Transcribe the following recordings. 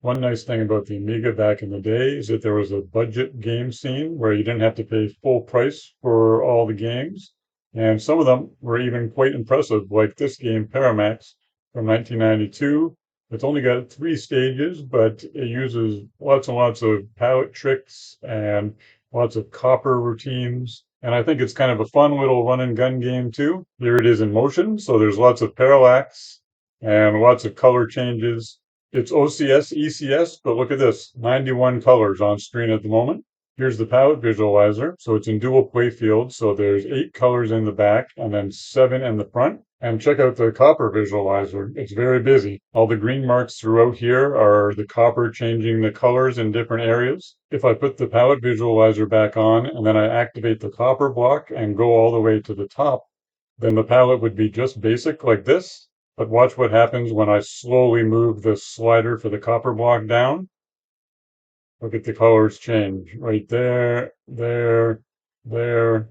One nice thing about the Amiga back in the day is that there was a budget game scene where you didn't have to pay full price for all the games. And some of them were even quite impressive, like this game, Paramax, from 1992. It's only got 3 stages, but it uses lots and lots of palette tricks and lots of copper routines. And I think it's kind of a fun little run and gun game too. Here it is in motion, so there's lots of parallax and lots of color changes. It's OCS, ECS, but look at this, 91 colors on screen at the moment. Here's the palette visualizer. So it's in dual play field. So there's 8 colors in the back and then 7 in the front. And check out the copper visualizer. It's very busy. All the green marks throughout here are the copper changing the colors in different areas. If I put the palette visualizer back on and then I activate the copper block and go all the way to the top, then the palette would be just basic like this. But watch what happens when I slowly move the slider for the copper block down. Look at the colors change right there, there, there,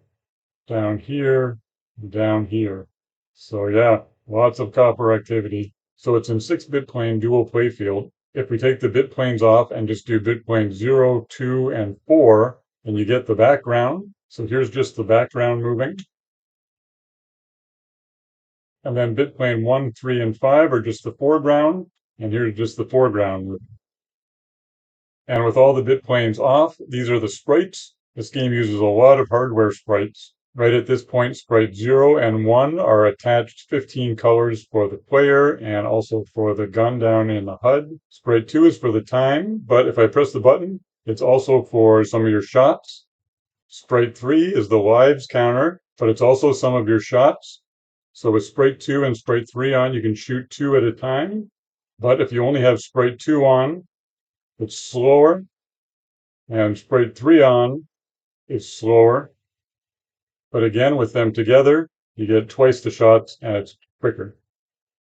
down here, down here. So yeah, lots of copper activity. So it's in 6-bit plane dual playfield. If we take the bit planes off and just do bit planes 0, 2, and 4, then you get the background. So here's just the background moving. And then bit plane 1, 3, and 5 are just the foreground. And here's just the foreground. And with all the bit planes off, these are the sprites. This game uses a lot of hardware sprites. Right at this point, sprite 0 and 1 are attached 15 colors for the player and also for the gun down in the HUD. Sprite 2 is for the time, but if I press the button, it's also for some of your shots. Sprite 3 is the lives counter, but it's also some of your shots. So with Sprite 2 and Sprite 3 on, you can shoot 2 at a time. But if you only have Sprite 2 on, it's slower. And Sprite 3 on is slower. But again, with them together, you get twice the shots and it's quicker.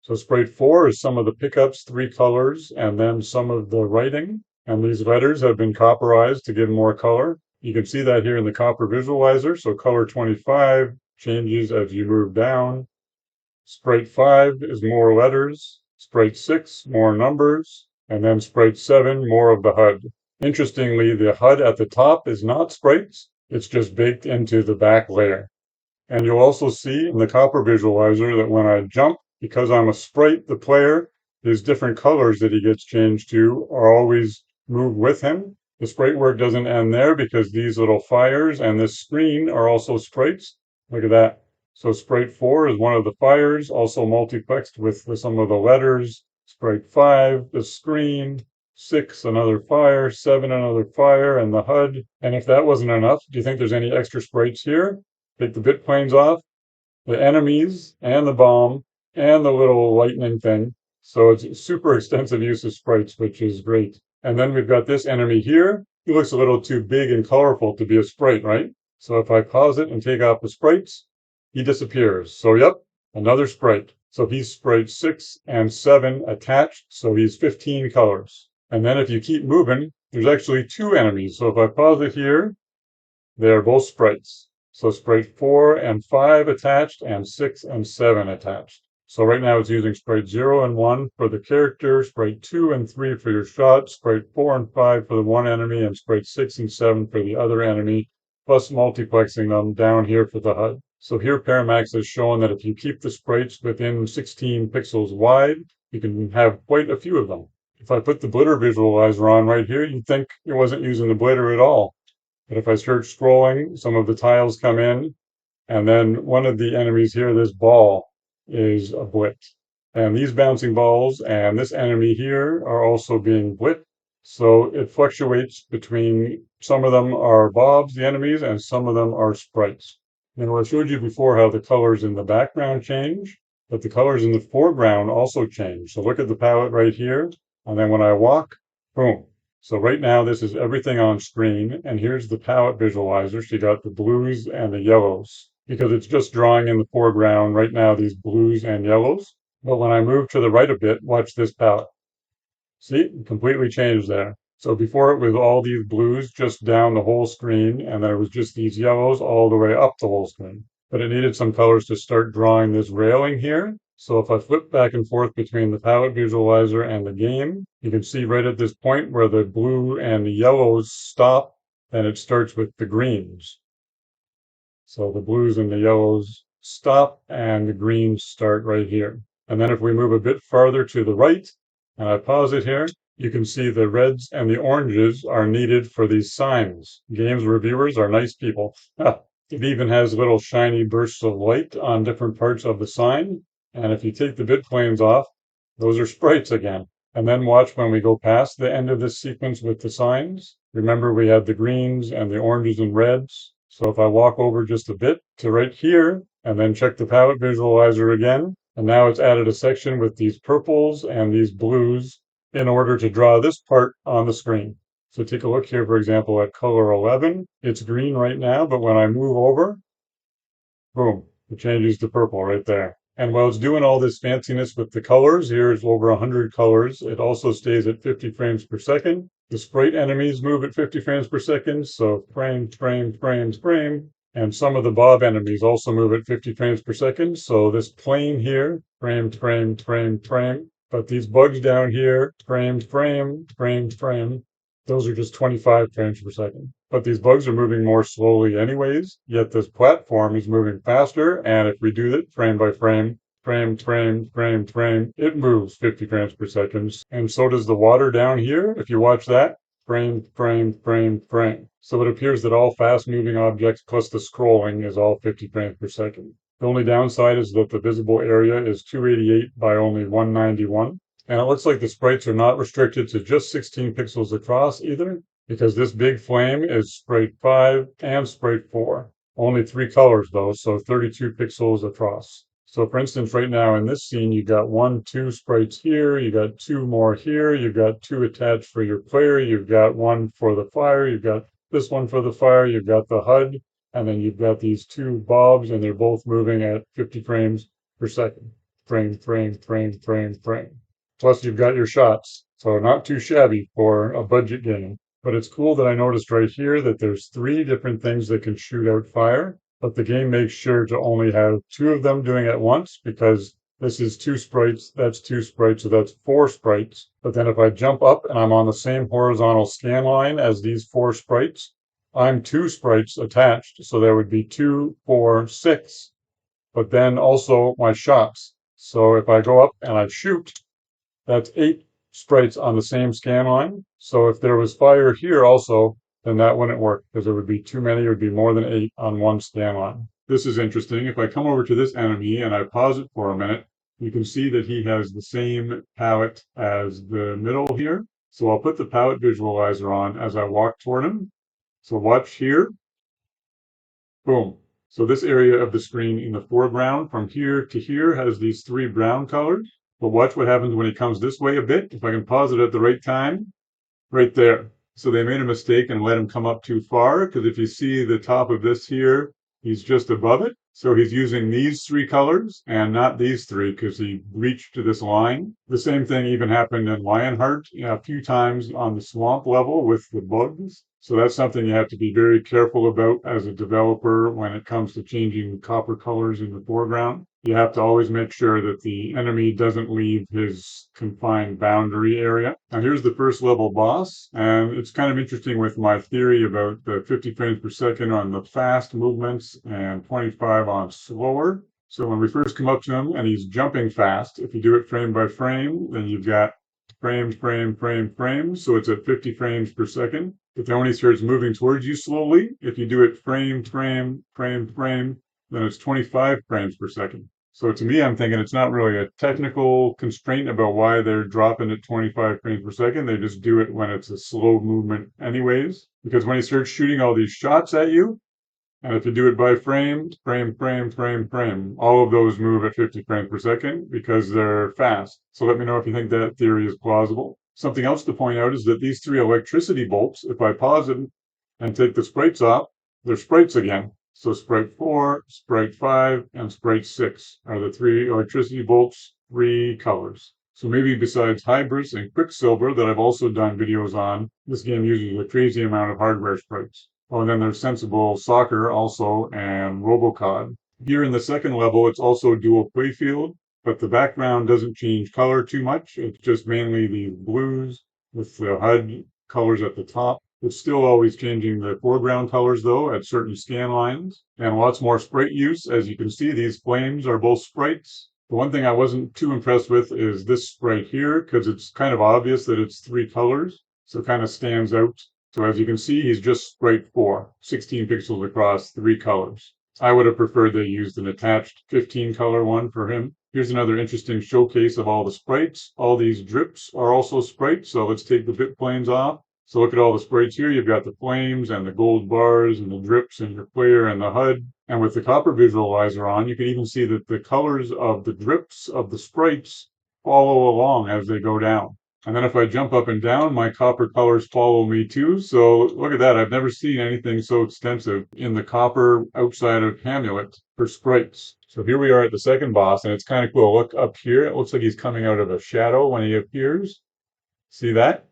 So Sprite 4 is some of the pickups, 3 colors, and then some of the writing. And these letters have been copperized to give more color. You can see that here in the copper visualizer. So color 25 changes as you move down. Sprite 5 is more letters, Sprite 6 more numbers, and then Sprite 7 more of the HUD. Interestingly, the HUD at the top is not sprites, it's just baked into the back layer. And you'll also see in the copper visualizer that when I jump, because I'm a sprite, the player, his different colors that he gets changed to are always moved with him. The sprite work doesn't end there because these little fires and this screen are also sprites. Look at that. So Sprite 4 is one of the fires, also multiplexed with some of the letters. Sprite 5, the screen. 6, another fire. 7, another fire, and the HUD. And if that wasn't enough, do you think there's any extra sprites here? Take the bit planes off, the enemies, and the bomb, and the little lightning thing. So it's super extensive use of sprites, which is great. And then we've got this enemy here. He looks a little too big and colorful to be a sprite, right? So if I pause it and take off the sprites, he disappears. So yep, another sprite. So he's sprite 6 and 7 attached, so he's 15 colors. And then if you keep moving, there's actually 2 enemies. So if I pause it here, they are both sprites. So Sprite 4 and 5 attached and 6 and 7 attached. So right now it's using Sprite 0 and 1 for the character, Sprite 2 and 3 for your shot, Sprite 4 and 5 for the one enemy, and Sprite 6 and 7 for the other enemy, plus multiplexing them down here for the HUD. So here Paramax has shown that if you keep the sprites within 16 pixels wide, you can have quite a few of them. If I put the Blitter visualizer on right here, you'd think it wasn't using the Blitter at all. But if I start scrolling, some of the tiles come in, and then one of the enemies here, this ball, is a blit. And these bouncing balls and this enemy here are also being blit. So it fluctuates between, some of them are bobs, the enemies, and some of them are sprites. Now I showed you before how the colors in the background change, but the colors in the foreground also change. So look at the palette right here, and then when I walk, boom. So right now this is everything on screen, and here's the palette visualizer. So you got the blues and the yellows, because it's just drawing in the foreground right now these blues and yellows. But when I move to the right a bit, watch this palette. See, completely changed there. So before it was all these blues just down the whole screen, and then it was just these yellows all the way up the whole screen. But it needed some colors to start drawing this railing here. So if I flip back and forth between the palette visualizer and the game, you can see right at this point where the blue and the yellows stop, and it starts with the greens. So the blues and the yellows stop and the greens start right here. And then if we move a bit farther to the right, and I pause it here, you can see the reds and the oranges are needed for these signs. Games reviewers are nice people. It even has little shiny bursts of light on different parts of the sign. And if you take the bit planes off, those are sprites again. And then watch when we go past the end of this sequence with the signs. Remember, we had the greens and the oranges and reds. So if I walk over just a bit to right here and then check the palette visualizer again, and now it's added a section with these purples and these blues in order to draw this part on the screen. So take a look here, for example, at color 11. It's green right now, but when I move over, boom, it changes to purple right there. And while it's doing all this fanciness with the colors, here's over 100 colors. It also stays at 50 frames per second. The sprite enemies move at 50 frames per second, so frame, frame, frame, frame. And some of the Bob enemies also move at 50 frames per second. So this plane here, frame, frame, frame, frame. But these bugs down here, frame, frame, frame, frame. Those are just 25 frames per second. But these bugs are moving more slowly anyways, yet this platform is moving faster, and if we do it frame by frame, frame, frame, frame, frame, it moves 50 frames per second. And so does the water down here. If you watch that, frame, frame, frame, frame. So it appears that all fast-moving objects plus the scrolling is all 50 frames per second. The only downside is that the visible area is 288 by only 191. And it looks like the sprites are not restricted to just 16 pixels across either, because this big flame is Sprite 5 and Sprite 4. Only 3 colors though, so 32 pixels across. So for instance, right now in this scene, you got 2 sprites here, you got 2 more here, you've got 2 attached for your player, you've got 1 for the fire, you've got this one for the fire, you've got the HUD, and then you've got these 2 bobs, and they're both moving at 50 frames per second. Frame, frame, frame, frame, frame. Plus you've got your shots, so not too shabby for a budget game. But it's cool that I noticed right here that there's 3 different things that can shoot out fire, but the game makes sure to only have 2 of them doing at once because this is 2 sprites, that's 2 sprites, so that's 4 sprites. But then if I jump up and I'm on the same horizontal scan line as these 4 sprites, I'm 2 sprites attached, so there would be 2, 4, 6. But then also my shots. So if I go up and I shoot, that's 8 sprites on the same scan line. So if there was fire here also, then that wouldn't work because it would be too many. It would be more than 8 on one scan line. This is interesting. If I come over to this enemy and I pause it for a minute, you can see that he has the same palette as the middle here. So I'll put the palette visualizer on as I walk toward him. So watch here. Boom. So this area of the screen in the foreground from here to here has these 3 brown colors. But watch what happens when he comes this way a bit. If I can pause it at the right time, right there. So they made a mistake and let him come up too far, because if you see the top of this here, he's just above it. So he's using these 3 colors and not these 3 because he reached to this line. The same thing even happened in Lionheart a few times on the swamp level with the bugs. So that's something you have to be very careful about as a developer when it comes to changing copper colors in the foreground. You have to always make sure that the enemy doesn't leave his confined boundary area. Now here's the first level boss, and it's kind of interesting with my theory about the 50 frames per second on the fast movements and 25 on slower. So when we first come up to him and he's jumping fast, if you do it frame by frame, then you've got frame, frame, frame, frame. So it's at 50 frames per second. But then when he starts moving towards you slowly, if you do it frame, frame, frame, frame, then it's 25 frames per second. So to me, I'm thinking it's not really a technical constraint about why they're dropping at 25 frames per second. They just do it when it's a slow movement anyways. Because when he starts shooting all these shots at you, and if you do it by frame, frame, frame, frame, frame, all of those move at 50 frames per second because they're fast. So let me know if you think that theory is plausible. Something else to point out is that these 3 electricity bolts, if I pause them and take the sprites off, they're sprites again. So Sprite 4, Sprite 5, and Sprite 6 are the 3 electricity bolts, 3 colors. So maybe besides Hybris and Quicksilver that I've also done videos on, this game uses a crazy amount of hardware sprites. Oh, and then there's Sensible Soccer also and Robocod. Here in the second level, it's also dual playfield. but the background doesn't change color too much. It's just mainly the blues with the HUD colors at the top. It's still always changing the foreground colors though at certain scan lines, and lots more sprite use. As you can see, these flames are both sprites. The one thing I wasn't too impressed with is this sprite here, because it's kind of obvious that it's 3 colors, so it kind of stands out. So as you can see, he's just sprite 4, 16 pixels across, 3 colors. I would have preferred they used an attached 15 color one for him. Here's another interesting showcase of all the sprites. All these drips are also sprites, so let's take the bit planes off. So look at all the sprites here. You've got the flames and the gold bars and the drips and your player and the HUD. And with the copper visualizer on, you can even see that the colors of the drips of the sprites follow along as they go down. And then if I jump up and down, my copper colors follow me too. So look at that. I've never seen anything so extensive in the copper outside of Hamlet for sprites. So here we are at the second boss, and it's kind of cool. Look up here. It looks like he's coming out of a shadow when he appears. See that?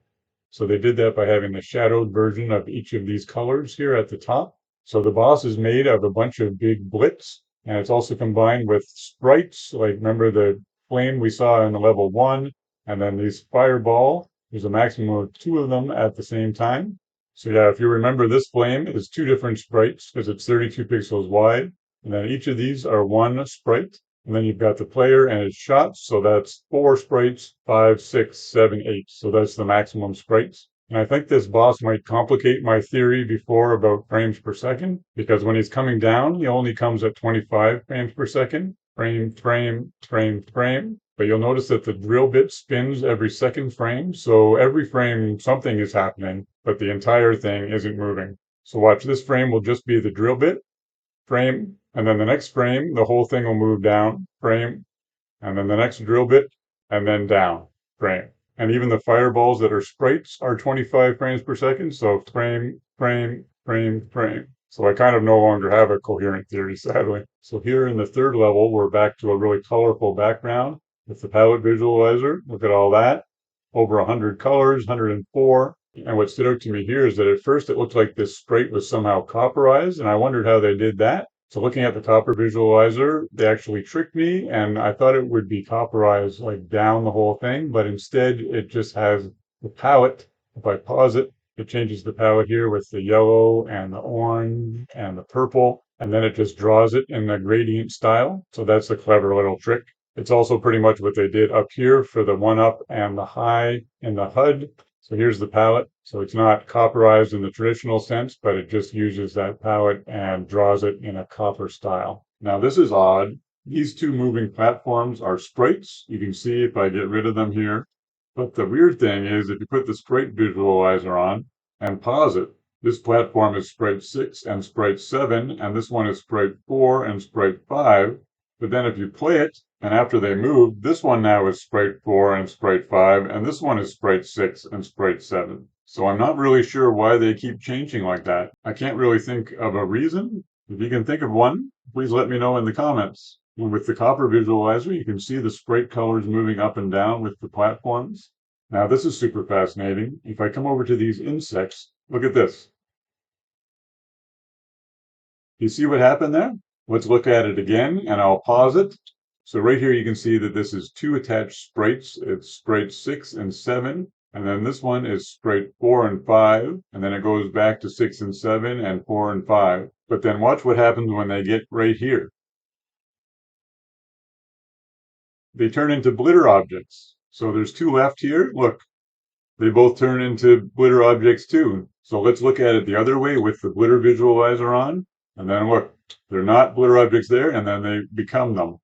So they did that by having the shadowed version of each of these colors here at the top. So the boss is made of a bunch of big blitz, and it's also combined with sprites. Like remember the flame we saw in the level 1, and then these fireball. There's a maximum of 2 of them at the same time. So yeah, if you remember, this flame is 2 different sprites because it's 32 pixels wide, and then each of these are 1 sprite. And then you've got the player and his shots. So that's 4 sprites, 5, 6, 7, 8. So that's the maximum sprites. And I think this boss might complicate my theory before about frames per second, because when he's coming down, he only comes at 25 frames per second. Frame, frame, frame, frame. But you'll notice that the drill bit spins every second frame. So every frame, something is happening, but the entire thing isn't moving. So watch, this frame will just be the drill bit. Frame, and then the next frame, the whole thing will move down, frame, and then the next drill bit, and then down, frame. And even the fireballs that are sprites are 25 frames per second, so frame, frame, frame, frame. So I kind of no longer have a coherent theory, sadly. So here in the third level, we're back to a really colorful background with the palette visualizer. Look at all that. Over 100 colors, 104. And what stood out to me here is that at first it looked like this sprite was somehow copperized, and I wondered how they did that. So looking at the copper visualizer, they actually tricked me, and I thought it would be copperized like down the whole thing, but instead it just has the palette. If I pause it, it changes the palette here with the yellow and the orange and the purple, and then it just draws it in the gradient style. So that's a clever little trick. It's also pretty much what they did up here for the 1-up and the high in the HUD. So here's the palette. So it's not copperized in the traditional sense, but it just uses that palette and draws it in a copper style. Now this is odd. These 2 moving platforms are sprites. You can see if I get rid of them here. But the weird thing is if you put the sprite visualizer on and pause it, this platform is sprite 6 and sprite 7, and this one is sprite 4 and sprite 5. But then if you play it, and after they move, this one now is sprite 4 and sprite 5, and this one is sprite 6 and sprite 7. So I'm not really sure why they keep changing like that. I can't really think of a reason. If you can think of one, please let me know in the comments. And with the copper visualizer, you can see the sprite colors moving up and down with the platforms. Now this is super fascinating. If I come over to these insects, look at this. You see what happened there? Let's look at it again, and I'll pause it. So right here you can see that this is 2 attached sprites. It's sprite 6 and 7, and then this one is sprite 4 and 5, and then it goes back to 6 and 7 and 4 and 5. But then watch what happens when they get right here. They turn into Blitter objects. So there's 2 left here. Look, they both turn into Blitter objects too. So let's look at it the other way with the Blitter visualizer on. And then look, they're not Blitter objects there, and then they become them.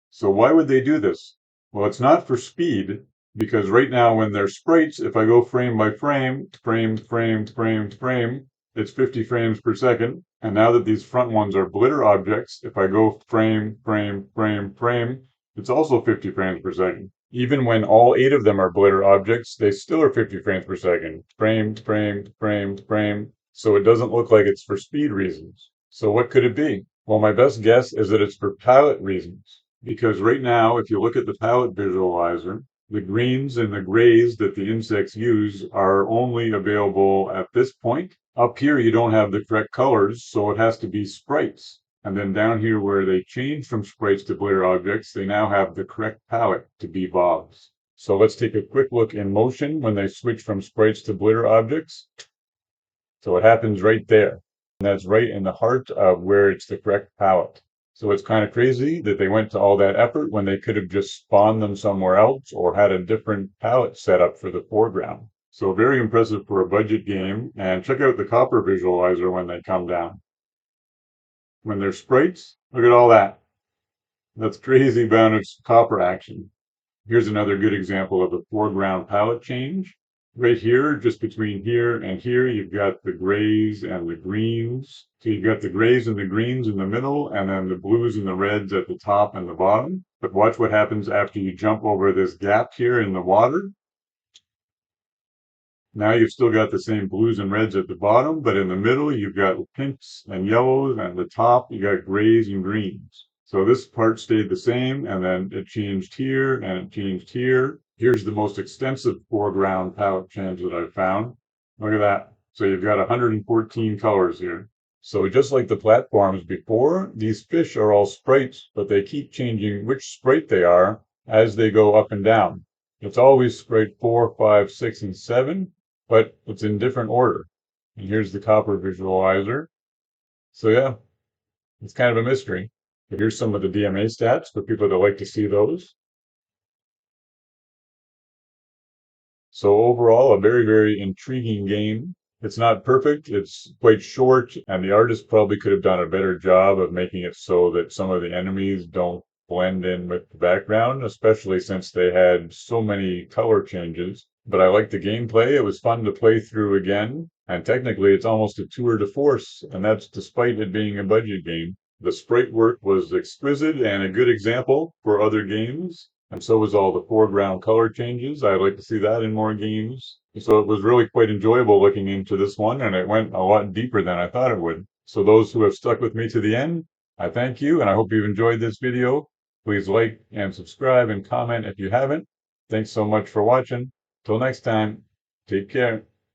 So why would they do this? Well, it's not for speed, because right now when they're sprites, if I go frame by frame, frame, frame, frame, frame, it's 50 frames per second. And now that these front ones are Blitter objects, if I go frame, frame, frame, frame, it's also 50 frames per second. Even when all 8 of them are Blitter objects, they still are 50 frames per second. Frame, frame, frame, frame. So it doesn't look like it's for speed reasons. So what could it be? Well, my best guess is that it's for palette reasons. Because right now, if you look at the palette visualizer, the greens and the grays that the insects use are only available at this point. Up here, you don't have the correct colors, so it has to be sprites. And then down here where they changed from sprites to Blitter objects, they now have the correct palette to be Bob's. So let's take a quick look in motion when they switch from sprites to Blitter objects. So it happens right there. And that's right in the heart of where it's the correct palette. So it's kind of crazy that they went to all that effort when they could have just spawned them somewhere else or had a different palette set up for the foreground. So very impressive for a budget game. And check out the copper visualizer when they come down. When they're sprites, look at all that. That's crazy amount of copper action. Here's another good example of a foreground palette change. Right here, just between here and here, you've got the grays and the greens. So you've got the grays and the greens in the middle, and then the blues and the reds at the top and the bottom. But watch what happens after you jump over this gap here in the water. Now you've still got the same blues and reds at the bottom, but in the middle, you've got pinks and yellows, and at the top, you got grays and greens. So this part stayed the same, and then it changed here, and it changed here. Here's the most extensive foreground palette change that I've found. Look at that. So you've got 114 colors here. So just like the platforms before, these fish are all sprites, but they keep changing which sprite they are as they go up and down. It's always sprite 4, 5, 6, and 7, but it's in different order. And here's the copper visualizer. So yeah, it's kind of a mystery. But here's some of the DMA stats for people that like to see those. So overall, a very, very intriguing game. It's not perfect, it's quite short, and the artist probably could have done a better job of making it so that some of the enemies don't blend in with the background, especially since they had so many color changes. But I liked the gameplay. It was fun to play through again, and technically it's almost a tour de force, and that's despite it being a budget game. The sprite work was exquisite and a good example for other games. And so was all the foreground color changes. I'd like to see that in more games. So it was really quite enjoyable looking into this one, and it went a lot deeper than I thought it would. So those who have stuck with me to the end, I thank you, and I hope you've enjoyed this video. Please like and subscribe and comment if you haven't. Thanks so much for watching. Till next time, take care.